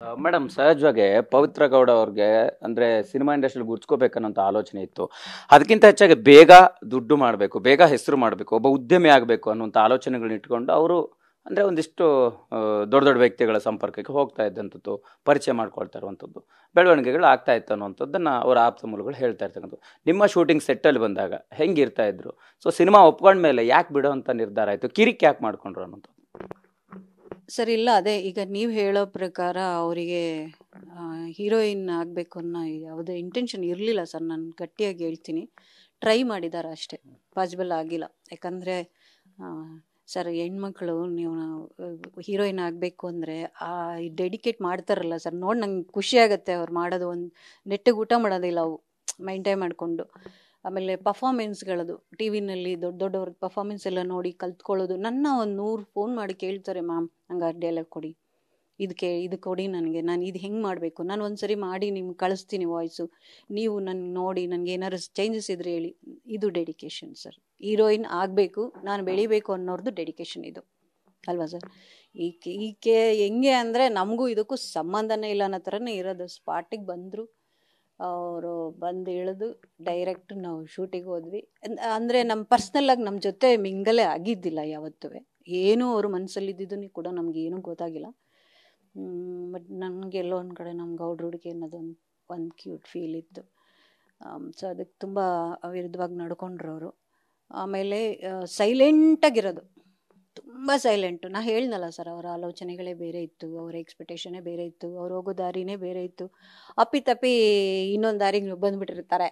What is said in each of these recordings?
Madam ಸಹಜವಾಗಿ ಪವಿತ್ರ ಗೌಡ ಅವ್ರಿಗೆ ಅಂದ್ರೆ ಸಿನಿಮಾ ಇಂಡಸ್ಟ್ರಿಯಲ್ಲಿ ಗುರ್ಸ್ಕೋಬೇಕನ್ನೋಂಥ ಆಲೋಚನೆ ಇತ್ತು. ಅದಕ್ಕಿಂತ ಹೆಚ್ಚಾಗಿ ಬೇಗ ದುಡ್ಡು ಮಾಡಬೇಕು, ಬೇಗ ಹೆಸರು ಮಾಡಬೇಕು, ಒಬ್ಬ ಉದ್ಯಮಿ ಆಗಬೇಕು ಅನ್ನುವಂಥ ಆಲೋಚನೆಗಳನ್ನ ಇಟ್ಕೊಂಡು ಅವರು ಅಂದ್ರೆ ಒಂದಿಷ್ಟು ದೊಡ್ಡ ದೊಡ್ಡ ವ್ಯಕ್ತಿಗಳ ಸಂಪರ್ಕಕ್ಕೆ ಹೋಗ್ತಾ ಇದ್ದಂಥದ್ದು, ಪರಿಚಯ ಮಾಡ್ಕೊಳ್ತಾ ಇರುವಂಥದ್ದು, ಬೆಳವಣಿಗೆಗಳು ಆಗ್ತಾ ಇತ್ತು ಅನ್ನುವಂಥದ್ದನ್ನ ಅವರ ಆಪ್ತ ಮೂಲಗಳು ಹೇಳ್ತಾ ಇರ್ತಕ್ಕಂಥದ್ದು. ನಿಮ್ಮ ಶೂಟಿಂಗ್ ಸೆಟ್ಟಲ್ಲಿ ಬಂದಾಗ ಹೆಂಗಿರ್ತಾ ಇದ್ರು? ಸೊ ಸಿನಿಮಾ ಒಪ್ಕೊಂಡ್ಮೇಲೆ ಯಾಕೆ ಬಿಡೋ ಅಂತ ನಿರ್ಧಾರ ಆಯ್ತು, ಕಿರಿಕ್ ಯಾಕೆ ಮಾಡ್ಕೊಂಡ್ರು ಅನ್ನೋಂಥದ್ದು? ಸರ್ ಇಲ್ಲ, ಅದೇ ಈಗ ನೀವು ಹೇಳೋ ಪ್ರಕಾರ ಅವರಿಗೆ ಹೀರೋಯಿನ್ ಆಗಬೇಕು ಅನ್ನೋ ಯಾವುದೇ ಇಂಟೆನ್ಷನ್ ಇರಲಿಲ್ಲ ಸರ್. ನಾನು ಗಟ್ಟಿಯಾಗಿ ಹೇಳ್ತೀನಿ, ಟ್ರೈ ಮಾಡಿದ್ದಾರೆ ಅಷ್ಟೇ, ಪಾಸಿಬಲ್ ಆಗಿಲ್ಲ. ಯಾಕಂದರೆ ಸರ್, ಹೆಣ್ಮಕ್ಳು ನೀವು ಹೀರೋಯಿನ್ ಆಗಬೇಕು ಅಂದರೆ ಡೆಡಿಕೇಟ್ ಮಾಡ್ತಾರಲ್ಲ ಸರ್, ನೋಡಿ ನಂಗೆ ಖುಷಿ ಆಗುತ್ತೆ. ಅವ್ರು ಮಾಡೋದು ಒಂದು ನೆಟ್ಟಿಗೆ ಊಟ ಮಾಡೋದಿಲ್ಲ ಅವು ಮೈಂಟೈನ್ ಮಾಡಿಕೊಂಡು. ಆಮೇಲೆ ಪರ್ಫಾಮೆನ್ಸ್ಗಳದು ಟಿ ವಿನಲ್ಲಿ ದೊಡ್ಡ ದೊಡ್ಡವ್ರ ಪರ್ಫಾಮೆನ್ಸ್ ಎಲ್ಲ ನೋಡಿ ಕಲ್ತ್ಕೊಳ್ಳೋದು. ನನ್ನ ಒಂದು 100 ಫೋನ್ ಮಾಡಿ ಕೇಳ್ತಾರೆ, ಮ್ಯಾಮ್ ನಂಗೆ ಡೈಲಾಗ್ ಕೊಡಿ, ಇದು ಕೊಡಿ ನನಗೆ, ನಾನು ಇದು ಹೆಂಗೆ ಮಾಡಬೇಕು, ನಾನು ಒಂದು ಸರಿ ಮಾಡಿ ನಿಮ್ಗೆ ಕಳಿಸ್ತೀನಿ ವಾಯ್ಸು, ನೀವು ನನಗೆ ನೋಡಿ ನನಗೆ ಏನಾದ್ರು ಚೇಂಜಸ್ ಇದ್ರೆ ಹೇಳಿ. ಇದು ಡೆಡಿಕೇಶನ್ ಸರ್. ಹೀರೋಯಿನ್ ಆಗಬೇಕು, ನಾನು ಬೆಳಿಬೇಕು ಅನ್ನೋರ್ದು ಡೆಡಿಕೇಶನ್ ಇದು ಅಲ್ವಾ ಸರ್? ಈಕೆ ಹೆಂಗೆ ಅಂದರೆ ನಮಗೂ ಇದಕ್ಕೂ ಸಂಬಂಧನೇ ಇಲ್ಲ ಅನ್ನೋ ಥರನೇ ಇರೋದು. ಸ್ಪಾಟಿಗೆ ಬಂದರು, ಅವರು ಬಂದು ಇಳಿದು ಡೈರೆಕ್ಟ್ ನಾವು ಶೂಟಿಗೆ ಹೋದ್ವಿ. ಅಂದರೆ ನಮ್ಮ ಪರ್ಸ್ನಲ್ಲಾಗಿ ನಮ್ಮ ಜೊತೆ ಮಿಂಗಲೇ ಆಗಿದ್ದಿಲ್ಲ ಯಾವತ್ತೂ. ಏನೂ ಅವರು ಮನಸ್ಸಲ್ಲಿದ್ದು ಕೂಡ ನಮಗೇನೂ ಗೊತ್ತಾಗಿಲ್ಲ. ಬಟ್ ನನಗೆಲ್ಲೋ ಒಂದು ಕಡೆ ನಮ್ಮ ಗೌಡ್ರ ಹುಡುಗಿ ಅನ್ನೋದೊಂದು ಕ್ಯೂಟ್ ಫೀಲ್ ಇತ್ತು. ಸೊ ಅದಕ್ಕೆ ತುಂಬ ವಿರುದ್ಧವಾಗಿ ನಡ್ಕೊಂಡ್ರು ಅವರು. ಆಮೇಲೆ ಸೈಲೆಂಟಾಗಿರೋದು, ತುಂಬ ಸೈಲೆಂಟು. ನಾ ಹೇಳ್ದಲ್ಲ ಸರ್, ಅವರ ಆಲೋಚನೆಗಳೇ ಬೇರೆ ಇತ್ತು, ಅವರ ಎಕ್ಸ್ಪೆಕ್ಟೇಷನೇ ಬೇರೆ ಇತ್ತು, ಅವ್ರು ಹೋಗೋ ದಾರಿನೇ ಬೇರೆ ಇತ್ತು. ಅಪ್ಪಿತಪ್ಪಿ ಇನ್ನೊಂದು ದಾರಿಗೆ ಬಂದುಬಿಟ್ಟಿರ್ತಾರೆ.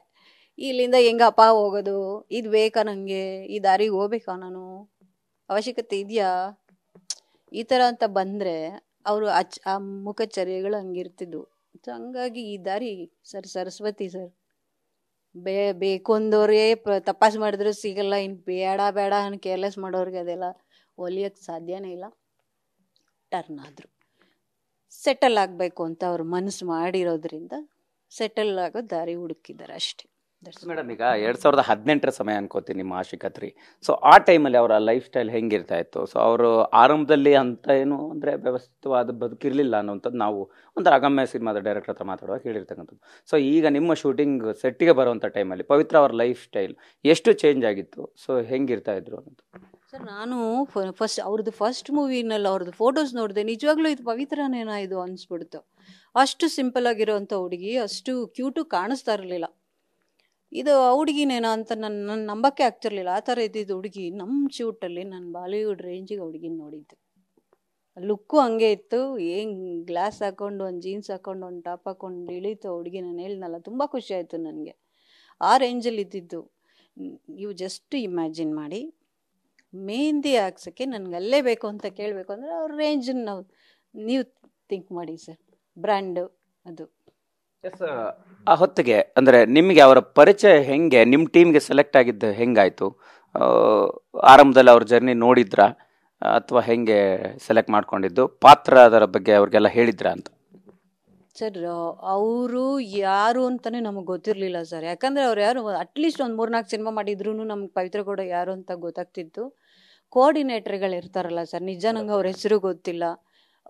ಇಲ್ಲಿಂದ ಹೆಂಗಪ್ಪ ಹೋಗೋದು, ಇದು ಬೇಕಾ ನನಗೆ, ಈ ದಾರಿಗೆ ಹೋಗ್ಬೇಕಾ ನಾನು, ಅವಶ್ಯಕತೆ ಇದೆಯಾ, ಈ ಥರ ಅಂತ ಬಂದರೆ ಅವರು ಆ ಮುಖಚರ್ಯಗಳು ಹಂಗಿರ್ತಿದ್ವು. ಸೊ ಹಂಗಾಗಿ ಈ ದಾರಿ ಸರ್ ಸರಸ್ವತಿ ಸರ್, ಬೇಕು ಅಂದವ್ರಿಗೆ ತಪಾಸ್ ಮಾಡಿದ್ರು ಸಿಗಲ್ಲ, ಇನ್ನು ಬೇಡ ಬೇಡ ಅನ್ನು ಕೇರ್ಲೆಸ್ ಮಾಡೋರಿಗೆ ಅದೆಲ್ಲ ಒಲಿಯೋಕ್ಕೆ ಸಾಧ್ಯನೇ ಇಲ್ಲ. ಟರ್ನ್ ಆದರು, ಸೆಟಲ್ ಆಗಬೇಕು ಅಂತ ಅವ್ರು ಮನಸ್ಸು ಮಾಡಿರೋದ್ರಿಂದ ಸೆಟಲ್ ಆಗೋ ದಾರಿ ಹುಡುಕಿದ್ದಾರೆ ಅಷ್ಟೇ. ಮೇಡಮ್, ಈಗ 2018 ಸಮಯ ಅನ್ಕೋತೀನಿ ನಿಮ್ಮ ಆಶಿಕತ್ರಿ. ಸೊ ಆ ಟೈಮಲ್ಲಿ ಅವರ ಲೈಫ್ ಸ್ಟೈಲ್ ಹೆಂಗಿರ್ತಾ ಇತ್ತು? ಸೊ ಅವರು ಆರಂಭದಲ್ಲಿ ಅಂತ ಏನು ಅಂದರೆ ವ್ಯವಸ್ಥಿತವಾದ ಬದುಕಿರಲಿಲ್ಲ ಅನ್ನೋಂಥದ್ದು ನಾವು ಒಂಥರ ಅಗಮ್ಯ ಸಿನಿಮಾದ ಡೈರೆಕ್ಟರ್ ಹತ್ರ ಮಾತಾಡುವಾಗ ಹೇಳಿರ್ತಕ್ಕಂಥದ್ದು. ಸೊ ಈಗ ನಿಮ್ಮ ಶೂಟಿಂಗ್ ಸೆಟ್ಟಿಗೆ ಬರುವಂಥ ಟೈಮಲ್ಲಿ ಪವಿತ್ರ ಅವರ ಲೈಫ್ ಸ್ಟೈಲ್ ಎಷ್ಟು ಚೇಂಜ್ ಆಗಿತ್ತು? ಸೊ ಹೆಂಗಿರ್ತಾ ಇದ್ರು ಅನ್ನೋದು? ಸರ್, ನಾನು ಅವ್ರದ್ದು ಫಸ್ಟ್ ಮೂವಿನಲ್ಲಿ ಅವ್ರದ್ದು ಫೋಟೋಸ್ ನೋಡಿದೆ, ನಿಜವಾಗ್ಲೂ ಇದು ಪವಿತ್ರನೇನಾ ಇದು ಅನಿಸ್ಬಿಡ್ತು. ಅಷ್ಟು ಸಿಂಪಲ್ ಆಗಿರೋವಂಥ ಹುಡುಗಿ, ಅಷ್ಟು ಕ್ಯೂಟು ಕಾಣಿಸ್ತಾ ಇರಲಿಲ್ಲ. ಇದು ಹುಡುಗಿನೇನಾ ಅಂತ ನನ್ನ ನಂಬಕ್ಕೆ ಆಗ್ತಿರ್ಲಿಲ್ಲ. ಆ ಥರ ಇದ್ದಿದ್ದು ಹುಡುಗಿ. ನಮ್ಮ ಶೂಟಲ್ಲಿ ನಾನು ಬಾಲಿವುಡ್ ರೇಂಜಿಗೆ ಹುಡುಗಿನ ನೋಡಿದ್ದೆ. ಲುಕ್ಕು ಹಂಗೆ ಇತ್ತು, ಏನು ಗ್ಲಾಸ್ ಹಾಕ್ಕೊಂಡು ಒಂದು ಜೀನ್ಸ್ ಹಾಕ್ಕೊಂಡು ಒಂದು ಟಾಪ್ ಹಾಕ್ಕೊಂಡು ಇಳೀತು ಹುಡುಗಿ. ನಾನು ಹೇಳ್ನಲ್ಲ, ತುಂಬ ಖುಷಿ ಆಯಿತು ನನಗೆ. ಆ ರೇಂಜಲ್ಲಿ ಇದ್ದಿದ್ದು. ನೀವು ಜಸ್ಟ್ ಇಮ್ಯಾಜಿನ್ ಮಾಡಿ, ಮೆಹಂದಿ ಹಾಕ್ಸೋಕ್ಕೆ ನನಗೆ ಅಲ್ಲೇ ಬೇಕು ಅಂತ ಕೇಳಬೇಕು ಅಂದರೆ ಅವ್ರ ರೇಂಜನ್ನು ನೀವು ಥಿಂಕ್ ಮಾಡಿ ಸರ್. ಬ್ರ್ಯಾಂಡು ಅದು. ಎಸ್, ಆ ಹೊತ್ತಿಗೆ ಅಂದರೆ ನಿಮಗೆ ಅವರ ಪರಿಚಯ ಹೆಂಗೆ, ನಿಮ್ಮ ಟೀಮ್ಗೆ ಸೆಲೆಕ್ಟ್ ಆಗಿದ್ದು ಹೆಂಗಾಯಿತು? ಆರಂಭದಲ್ಲಿ ಅವ್ರ ಜರ್ನಿ ನೋಡಿದ್ರಾ ಅಥವಾ ಹೆಂಗೆ ಸೆಲೆಕ್ಟ್ ಮಾಡ್ಕೊಂಡಿದ್ದು? ಪಾತ್ರ ಅದರ ಬಗ್ಗೆ ಅವ್ರಿಗೆಲ್ಲ ಹೇಳಿದ್ರಾ ಅಂತ? ಸರ್, ಅವರು ಯಾರು ಅಂತಲೇ ನಮಗೆ ಗೊತ್ತಿರಲಿಲ್ಲ ಸರ್. ಯಾಕಂದರೆ ಅವ್ರು ಯಾರು ಅಟ್ಲೀಸ್ಟ್ ಒಂದು 3-4 ಸಿನಿಮಾ ಮಾಡಿದ್ರು ನಮ್ಗೆ ಪವಿತ್ರ ಗೌಡ ಯಾರು ಅಂತ ಗೊತ್ತಾಗ್ತಿತ್ತು. ಕೋಆರ್ಡಿನೇಟರ್ಗಳು ಇರ್ತಾರಲ್ಲ ಸರ್, ನಿಜ ನಂಗೆ ಅವ್ರ ಹೆಸರು ಗೊತ್ತಿಲ್ಲ.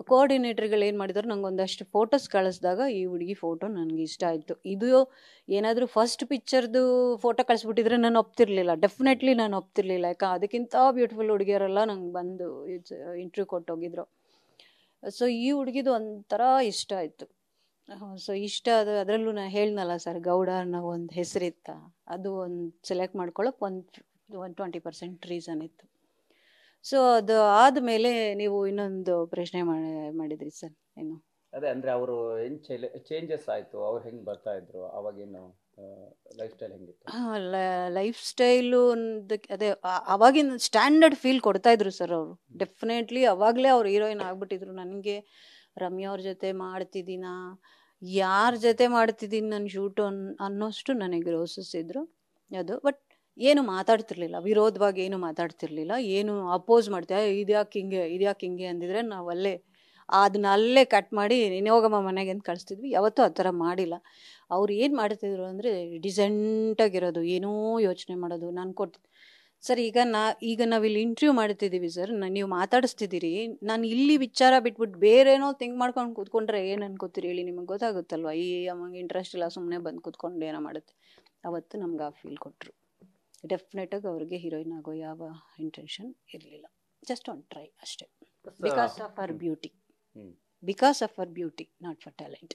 ಕೋಆರ್ಡಿನೇಟರ್ಗಳು ಏನು ಮಾಡಿದ್ರು, ನಂಗೆ ಒಂದಷ್ಟು ಫೋಟೋಸ್ ಕಳಿಸಿದಾಗ ಈ ಹುಡುಗಿ ಫೋಟೋ ನನಗೆ ಇಷ್ಟ ಆಯಿತು. ಇದು ಏನಾದರೂ ಫಸ್ಟ್ ಪಿಕ್ಚರ್ದು ಫೋಟೋ ಕಳಿಸ್ಬಿಟ್ಟಿದ್ರೆ ನಾನು ಒಪ್ತಿರ್ಲಿಲ್ಲ, ಡೆಫಿನೆಟ್ಲಿ ನಾನು ಒಪ್ತಿರ್ಲಿಲ್ಲ. ಯಾಕೆ ಅದಕ್ಕಿಂತ ಬ್ಯೂಟಿಫುಲ್ ಹುಡುಗಿಯರೆಲ್ಲ ನಂಗೆ ಬಂದು ಇಂಟರ್ವ್ಯೂ ಕೊಟ್ಟೋಗಿದ್ರು. ಸೊ ಈ ಹುಡುಗಿದು ಒಂಥರ ಇಷ್ಟ ಆಯಿತು. ಸೊ ಇಷ್ಟ ಅದರಲ್ಲೂ ನಾನು ಹೇಳ್ನಲ್ಲ ಸರ್, ಗೌಡ ಅನ್ನೋ ಒಂದು ಹೆಸರಿತ್ತ, ಅದು ಒಂದು ಸೆಲೆಕ್ಟ್ ಮಾಡ್ಕೊಳ್ಳೋಕೆ ಒಂದು 20% ರೀಸನ್ ಇತ್ತು. ಸೊ ಅದು ಆದಮೇಲೆ ನೀವು ಇನ್ನೊಂದು ಪ್ರಶ್ನೆ ಮಾಡಿದ್ರಿ ಸರ್, ಏನು ಅದೇ ಅಂದರೆ ಅವರು ಏನು ಚೇಂಜಸ್ ಆಯಿತು, ಅವ್ರು ಹೆಂಗೆ ಬರ್ತಾ ಇದ್ರು, ಅವಾಗೇನು ಲೈಫ್ ಸ್ಟೈಲ್ ಹೆಂಗಿತ್ತು? ಲೈಫ್ ಸ್ಟೈಲು ಅದೇ ಅವಾಗಿನ ಸ್ಟ್ಯಾಂಡರ್ಡ್ ಫೀಲ್ ಕೊಡ್ತಾಯಿದ್ರು ಸರ್ ಅವರು. ಡೆಫಿನೆಟ್ಲಿ ಅವಾಗಲೇ ಅವ್ರು ಹೀರೋಯಿನ್ ಆಗಿಬಿಟ್ಟಿದ್ರು. ನನಗೆ ರಮ್ಯಾ ಅವ್ರ ಜೊತೆ ಮಾಡ್ತಿದ್ದೀನ, ಯಾರ ಜೊತೆ ಮಾಡ್ತಿದ್ದೀನಿ ನಾನು ಶೂಟು ಅನ್ನೋಷ್ಟು ನನಗೆ ರೋಸಿಸಿದ್ರು ಅದು. ಬಟ್ ಏನು ಮಾತಾಡ್ತಿರ್ಲಿಲ್ಲ, ವಿರೋಧವಾಗಿ ಏನು ಮಾತಾಡ್ತಿರ್ಲಿಲ್ಲ, ಏನು ಅಪೋಸ್ ಮಾಡ್ತೀಯ, ಇದ್ಯಾಕೆ ಹಿಂಗೆ ಅಂದಿದ್ರೆ ನಾವು ಅದನ್ನ ಅಲ್ಲೇ ಕಟ್ ಮಾಡಿ ನೀನು ಹೋಗಮ್ಮ ಮನೆಗೆ ಅಂತ ಕಳಿಸ್ತಿದ್ವಿ. ಯಾವತ್ತೂ ಆ ಥರ ಮಾಡಿಲ್ಲ. ಅವ್ರು ಏನು ಮಾಡ್ತಿದ್ರು ಅಂದರೆ ಡಿಸೆಂಟಾಗಿರೋದು, ಏನೋ ಯೋಚನೆ ಮಾಡೋದು. ನಾನು ಸರ್ ಈಗ ನಾವಿಲ್ಲಿ ಇಂಟರ್ವ್ಯೂ ಮಾಡ್ತಿದ್ದೀವಿ ಸರ್, ನೀವು ಮಾತಾಡಿಸ್ತಿದ್ದೀರಿ, ನಾನು ಇಲ್ಲಿ ವಿಚಾರ ಬಿಟ್ಬಿಟ್ಟು ಬೇರೇನೋ ಥಿಂಕ್ ಮಾಡ್ಕೊಂಡು ಕೂತ್ಕೊಂಡ್ರೆ ಏನು ಅನ್ಕೋತೀರಿ ಹೇಳಿ? ನಿಮಗೆ ಗೊತ್ತಾಗುತ್ತಲ್ವ ಈ ಅಮ್ಮಂಗೆ ಇಂಟ್ರೆಸ್ಟ್ ಇಲ್ಲ, ಸುಮ್ಮನೆ ಬಂದು ಕೂತ್ಕೊಂಡು ಏನೋ ಮಾಡುತ್ತೆ. ಅವತ್ತು ನಮ್ಗೆ ಆ ಫೀಲ್ ಕೊಟ್ಟರು. ಡೆಫಿನೆಟಾಗಿ ಅವ್ರಿಗೆ ಹೀರೋಯಿನ್ ಆಗೋ ಯಾವ ಇಂಟೆನ್ಷನ್ ಇರಲಿಲ್ಲ, ಜಸ್ಟ್ ಆನ್ ಟ್ರೈ ಅಷ್ಟೇ. Because of her beauty, because of her beauty, not for talent.